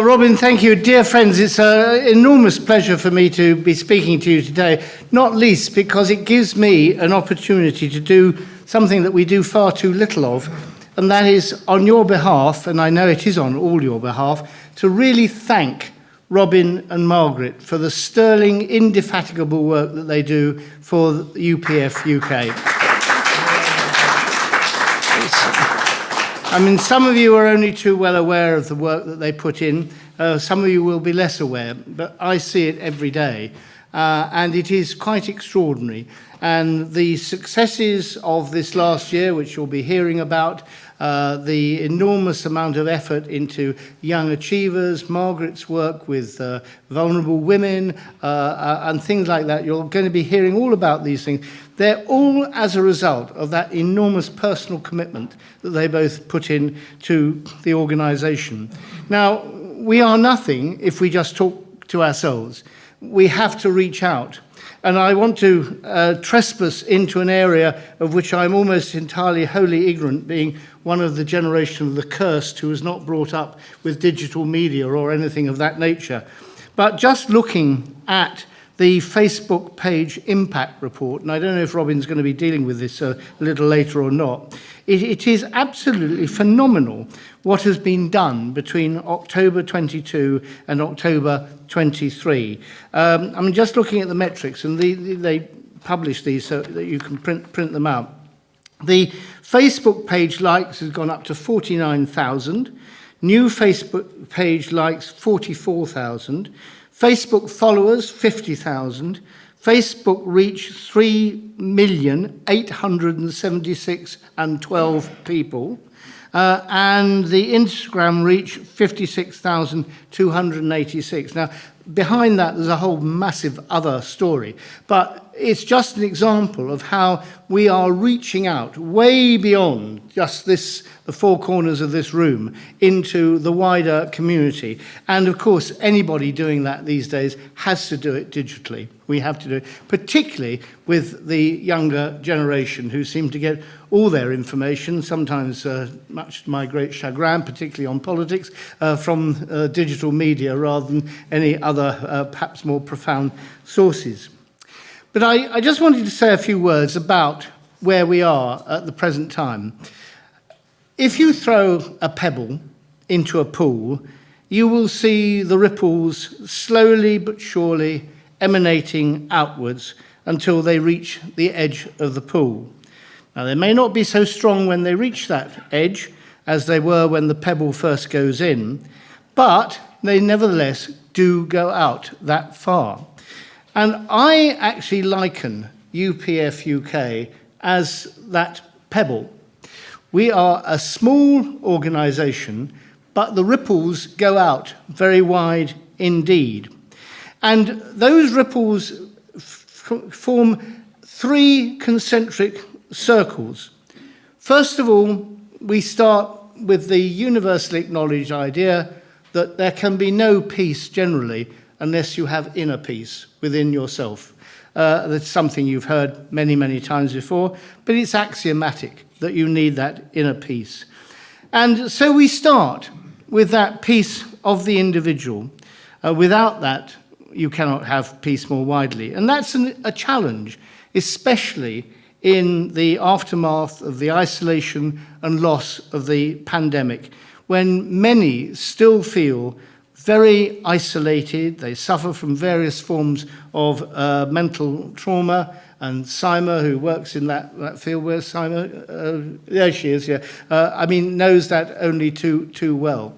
Robin, thank you. Dear friends, it's an enormous pleasure for me to be speaking to you today, not least because it gives me an opportunity to do something that we do far too little of, and that is on your behalf, and I know it is on all your behalf, to really thank Robin and Margaret for the sterling, indefatigable work that they do for UPF-UK. I mean, some of you are only too well aware of the work that they put in. Some of you will be less aware, but I see it every day. And it is quite extraordinary. And the successes of this last year, which you'll be hearing about, the enormous amount of effort into young achievers, Margaret's work with vulnerable women, and things like that. You're going to be hearing all about these things. They're all as a result of that enormous personal commitment that they both put in to the organisation. Now, we are nothing if we just talk to ourselves. We have to reach out. And I want to trespass into an area of which I'm almost entirely wholly ignorant, being one of the generation of the cursed who was not brought up with digital media or anything of that nature. But just looking at the Facebook page impact report, and I don't know if Robin's going to be dealing with this a little later or not, it is absolutely phenomenal what has been done between October 22 and October 23. I'm just looking at the metrics, and they publish these so that you can print them out. The Facebook page likes has gone up to 49,000. New Facebook page likes 44,000. Facebook followers 50,000. Facebook reach 3,876,012 people. And the Instagram reach 56,286. Now, behind that, there's a whole massive other story. But it's just an example of how we are reaching out way beyond just the four corners of this room into the wider community. And of course, anybody doing that these days has to do it digitally. We have to do it, particularly with the younger generation who seem to get all their information, sometimes much to my great chagrin, particularly on politics, from digital media rather than any other perhaps more profound sources. But I just wanted to say a few words about where we are at the present time. If you throw a pebble into a pool, you will see the ripples slowly but surely emanating outwards until they reach the edge of the pool. Now, they may not be so strong when they reach that edge as they were when the pebble first goes in, but they nevertheless do go out that far. And I actually liken UPF-UK as that pebble. We are a small organisation, but the ripples go out very wide indeed. And those ripples form three concentric circles. First of all, we start with the universally acknowledged idea that there can be no peace generally unless you have inner peace within yourself. That's something you've heard many, many times before, but it's axiomatic that you need that inner peace. And so we start with that peace of the individual. Without that, you cannot have peace more widely. And that's a challenge, especially in the aftermath of the isolation and loss of the pandemic, when many still feel very isolated. They suffer from various forms of mental trauma. And Sima, who works in that field, where's Sima? There she is, yeah. Knows that only too well.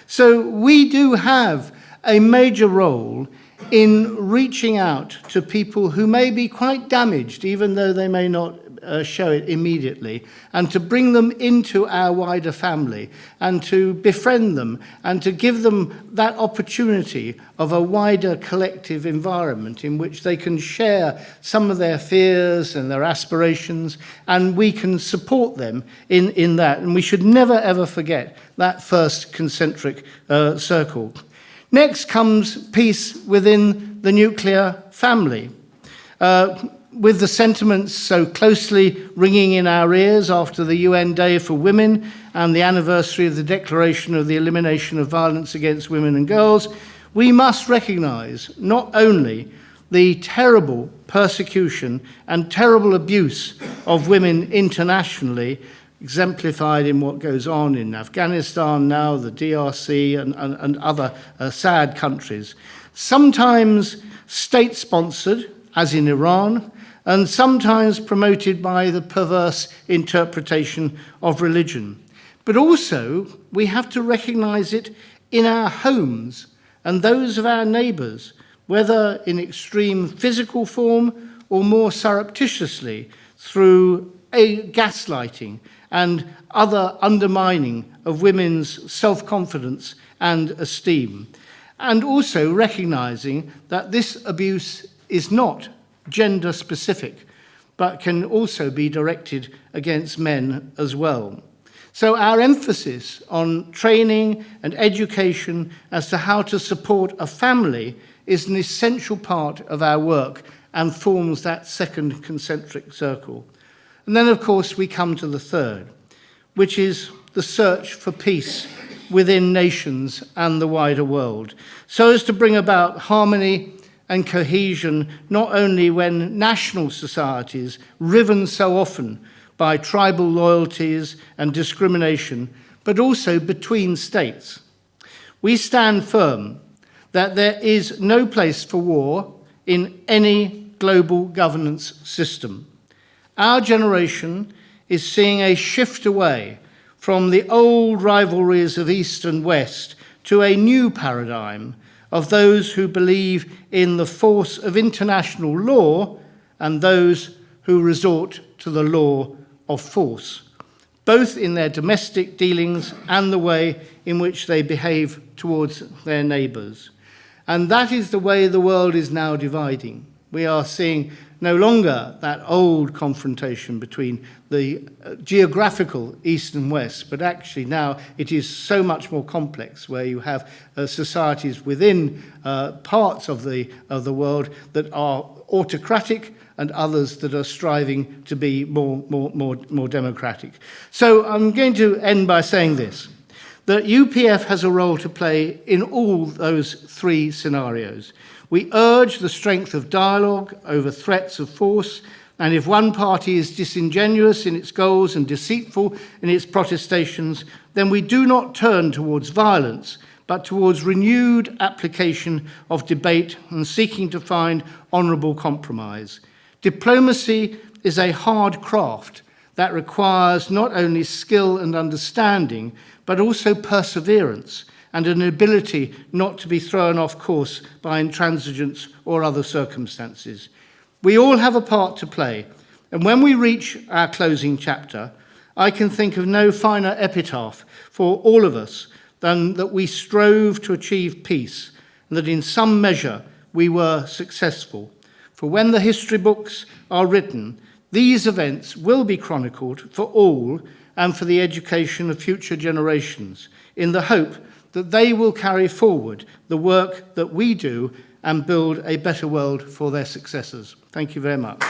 So we do have a major role in reaching out to people who may be quite damaged, even though they may not show it immediately, and to bring them into our wider family and to befriend them and to give them that opportunity of a wider collective environment in which they can share some of their fears and their aspirations, and we can support them in that. And we should never ever forget that first concentric circle. Next comes peace within the nuclear family. With the sentiments so closely ringing in our ears after the UN Day for Women and the anniversary of the Declaration of the Elimination of Violence Against Women and Girls, we must recognise not only the terrible persecution and terrible abuse of women internationally, exemplified in what goes on in Afghanistan now, the DRC, and other sad countries, sometimes state-sponsored, as in Iran, and sometimes promoted by the perverse interpretation of religion. But also, we have to recognise it in our homes and those of our neighbours, whether in extreme physical form or more surreptitiously through gaslighting and other undermining of women's self-confidence and esteem. And also recognising that this abuse is not gender-specific, but can also be directed against men as well. So our emphasis on training and education as to how to support a family is an essential part of our work and forms that second concentric circle. And then, of course, we come to the third, which is the search for peace within nations and the wider world, so as to bring about harmony and cohesion, not only when national societies, riven so often by tribal loyalties and discrimination, but also between states. We stand firm that there is no place for war in any global governance system. Our generation is seeing a shift away from the old rivalries of East and West to a new paradigm of those who believe in the force of international law and those who resort to the law of force, both in their domestic dealings and the way in which they behave towards their neighbours. And that is the way the world is now dividing. We are seeing no longer that old confrontation between the geographical East and West, but actually now it is so much more complex, where you have societies within parts of the world that are autocratic and others that are striving to be more democratic. So I'm going to end by saying this, that UPF has a role to play in all those three scenarios. We urge the strength of dialogue over threats of force, and if one party is disingenuous in its goals and deceitful in its protestations, then we do not turn towards violence, but towards renewed application of debate and seeking to find honourable compromise. Diplomacy is a hard craft that requires not only skill and understanding, but also perseverance and an ability not to be thrown off course by intransigence or other circumstances. We all have a part to play, and when we reach our closing chapter, I can think of no finer epitaph for all of us than that we strove to achieve peace, and that in some measure we were successful. For when the history books are written, these events will be chronicled for all and for the education of future generations, in the hope that they will carry forward the work that we do and build a better world for their successors. Thank you very much.